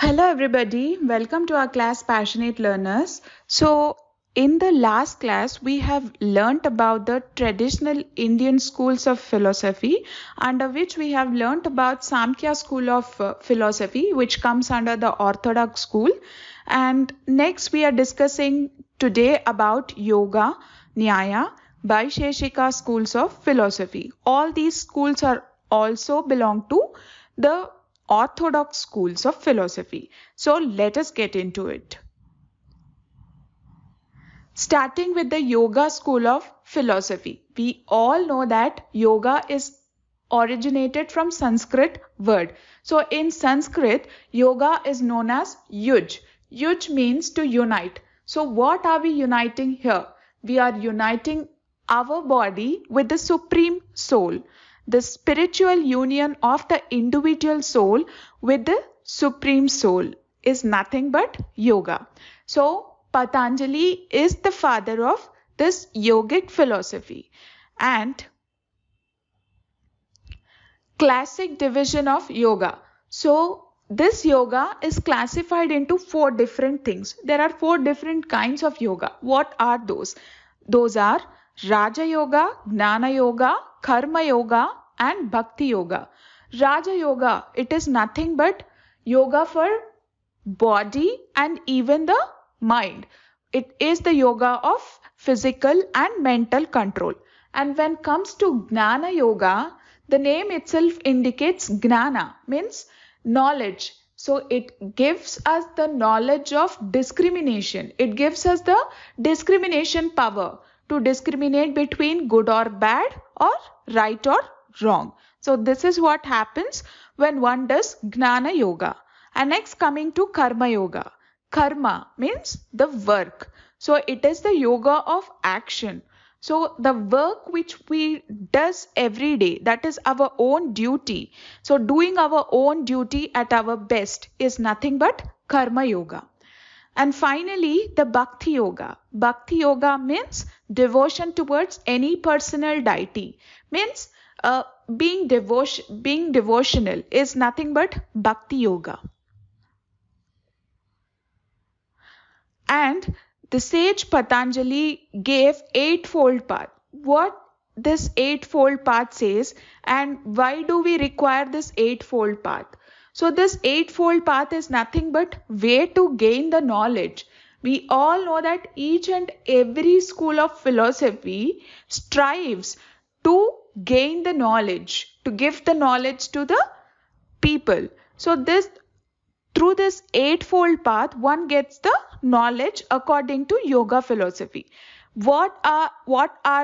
Hello everybody, welcome to our class Passionate Learners. So in the last class we have learnt about the traditional Indian schools of philosophy, under which we have learnt about Samkhya school of philosophy, which comes under the Orthodox school. And next we are discussing today about yoga, Nyaya, Vaisesika schools of philosophy. All these schools are also belong to the Orthodox schools of philosophy. So let us get into it. Starting with the yoga school of philosophy. We all know that yoga is originated from Sanskrit word. So in Sanskrit, yoga is known as yuj. Yuj means to unite. So what are we uniting here? We are uniting our body with the supreme soul. The spiritual union of the individual soul with the supreme soul is nothing but yoga. So Patanjali is the father of this yogic philosophy. And classic division of yoga. So this yoga is classified into 4 different things. There are 4 different kinds of yoga. What are those? Those are Raja Yoga, Gnana Yoga, Karma Yoga and Bhakti Yoga. Raja Yoga, it is nothing but yoga for body and even the mind. It is the yoga of physical and mental control. And when it comes to Gnana Yoga, the name itself indicates Gnana, means knowledge. So it gives us the knowledge of discrimination. It gives us the discrimination power to discriminate between good or bad or right or wrong. So this is what happens when one does Gnana Yoga. And next coming to Karma Yoga. Karma means the work. So it is the yoga of action. So the work which we does every day, that is our own duty. So doing our own duty at our best is nothing but Karma Yoga. And finally, the Bhakti Yoga. Bhakti Yoga means devotion towards any personal deity. Means being devotional is nothing but Bhakti Yoga. And the sage Patanjali gave 8-fold path. What this 8-fold path says and why do we require this 8-fold path? So this 8-fold path is nothing but way to gain the knowledge. We all know that each and every school of philosophy strives to gain the knowledge, to give the knowledge to the people. So through this 8-fold path, one gets the knowledge according to yoga philosophy. What are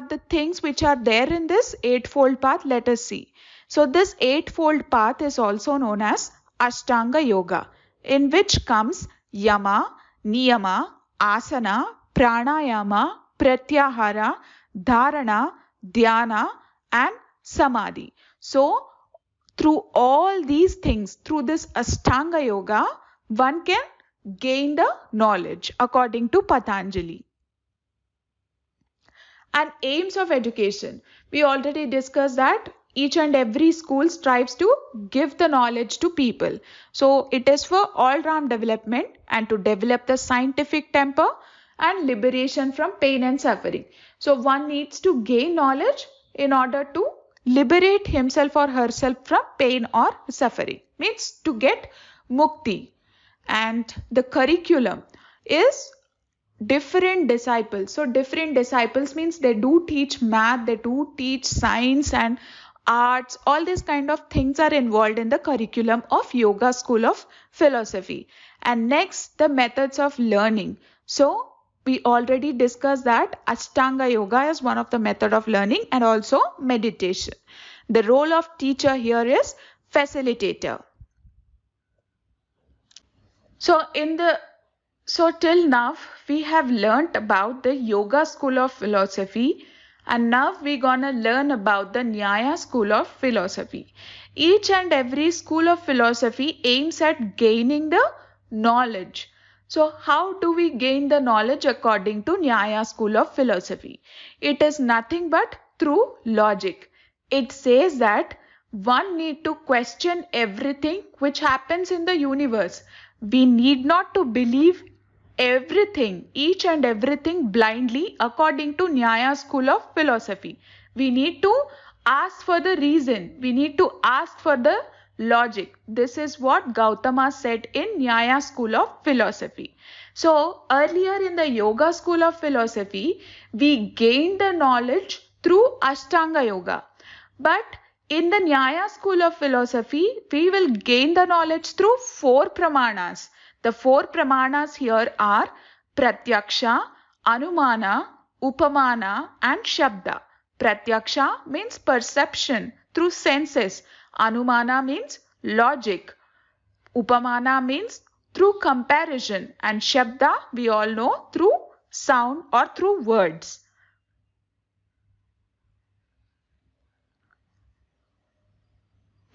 the things which are there in this 8-fold path? Let us see. So this 8-fold path is also known as Ashtanga Yoga, in which comes Yama, Niyama, Asana, Pranayama, Pratyahara, Dharana, Dhyana and Samadhi. So through all these things, through this Ashtanga Yoga, one can gain the knowledge according to Patanjali. And aims of education. We already discussed that each and every school strives to give the knowledge to people. So it is for all-round development and to develop the scientific temper and liberation from pain and suffering. So one needs to gain knowledge in order to liberate himself or herself from pain or suffering. Means to get mukti. And the curriculum is different disciples. So different disciples means they do teach math, they do teach science and arts. All these kind of things are involved in the curriculum of yoga school of philosophy. And next, the methods of learning. So we already discussed that Ashtanga Yoga is one of the method of learning and also meditation. The role of teacher here is facilitator. So till now we have learnt about the yoga school of philosophy and now we're gonna learn about the Nyaya school of philosophy. Each and every school of philosophy aims at gaining the knowledge. So how do we gain the knowledge according to Nyaya school of philosophy? It is nothing but through logic. It says that one need to question everything which happens in the universe. We need not to believe everything, each and everything blindly according to Nyaya school of philosophy. We need to ask for the reason. We need to ask for the logic. This is what Gautama said in Nyaya school of philosophy. So earlier in the yoga school of philosophy, we gained the knowledge through Ashtanga yoga. But in the Nyaya school of philosophy, we will gain the knowledge through 4 pramanas. The 4 pramanas here are Pratyaksha, Anumana, Upamana and Shabda. Pratyaksha means perception through senses. Anumana means logic. Upamana means through comparison. And Shabda we all know through sound or through words.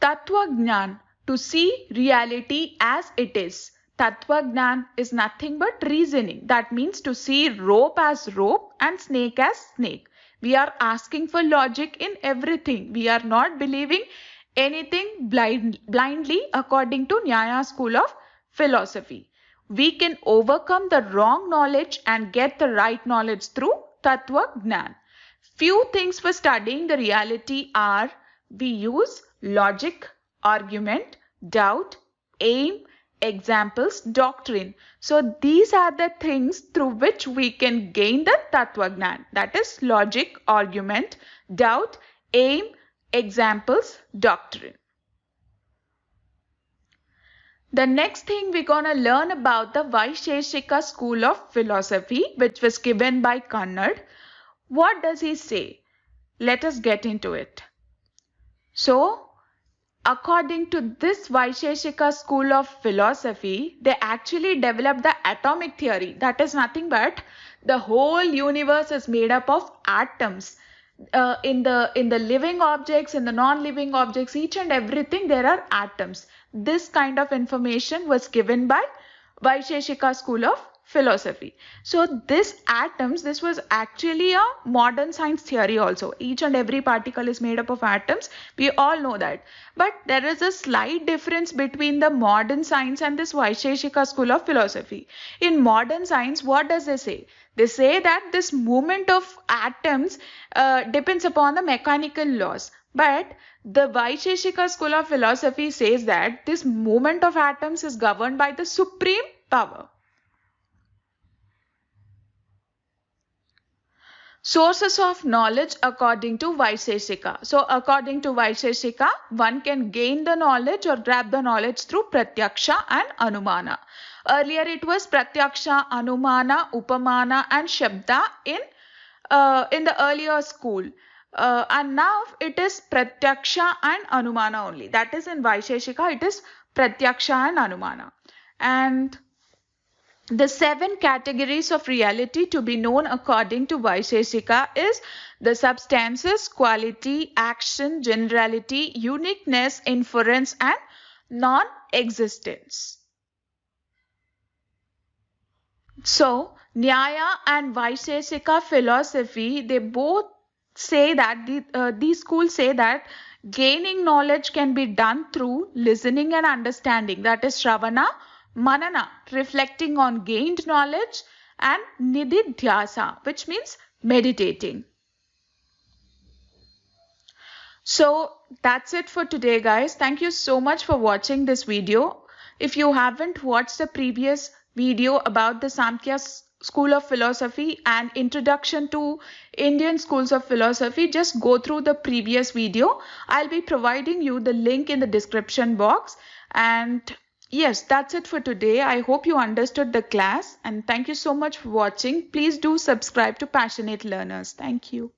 Tattva Gnan, to see reality as it is. Tattva Gnan is nothing but reasoning. That means to see rope as rope and snake as snake. We are asking for logic in everything. We are not believing anything blindly according to Nyaya school of philosophy. We can overcome the wrong knowledge and get the right knowledge through Tattva Gnan. Few things for studying the reality are we use logic, argument, doubt, aim, examples, doctrine. So these are the things through which we can gain the Tattva Gnan. That is logic, argument, doubt, aim, examples, doctrine. The next thing we're going to learn about the Vaisesika school of philosophy, which was given by Kannad. What does he say? Let us get into it. So, according to this Vaisesika school of philosophy, they actually developed the atomic theory. That is nothing but the whole universe is made up of atoms. In the living objects, in the non-living objects, each and everything there are atoms. This kind of information was given by Vaisesika school of philosophy. So this atoms, this was actually a modern science theory also. Each and every particle is made up of atoms. We all know that. But there is a slight difference between the modern science and this Vaisesika school of philosophy. In modern science, what does they say? They say that this movement of atoms depends upon the mechanical laws. But the Vaisesika school of philosophy says that this movement of atoms is governed by the supreme power. Sources of knowledge according to Vaisesika. So according to Vaisesika, one can gain the knowledge or grab the knowledge through Pratyaksha and Anumana. Earlier it was Pratyaksha, Anumana, Upamana and Shabda in the earlier school. And now it is Pratyaksha and Anumana only. That is in Vaisesika it is Pratyaksha and Anumana. And the 7 categories of reality to be known according to Vaisesika is the substances, quality, action, generality, uniqueness, inference and non-existence. So, Nyaya and Vaisesika philosophy, they both say that, these schools say that gaining knowledge can be done through listening and understanding. That is Shravana, Manana, reflecting on gained knowledge, and Nididhyasa, which means meditating. So that's it for today, guys. Thank you so much for watching this video. If you haven't watched the previous video about the Samkhya School of Philosophy and Introduction to Indian Schools of Philosophy, just go through the previous video. I'll be providing you the link in the description box. And yes, that's it for today. I hope you understood the class and thank you so much for watching. Please do subscribe to Passionate Learners. Thank you.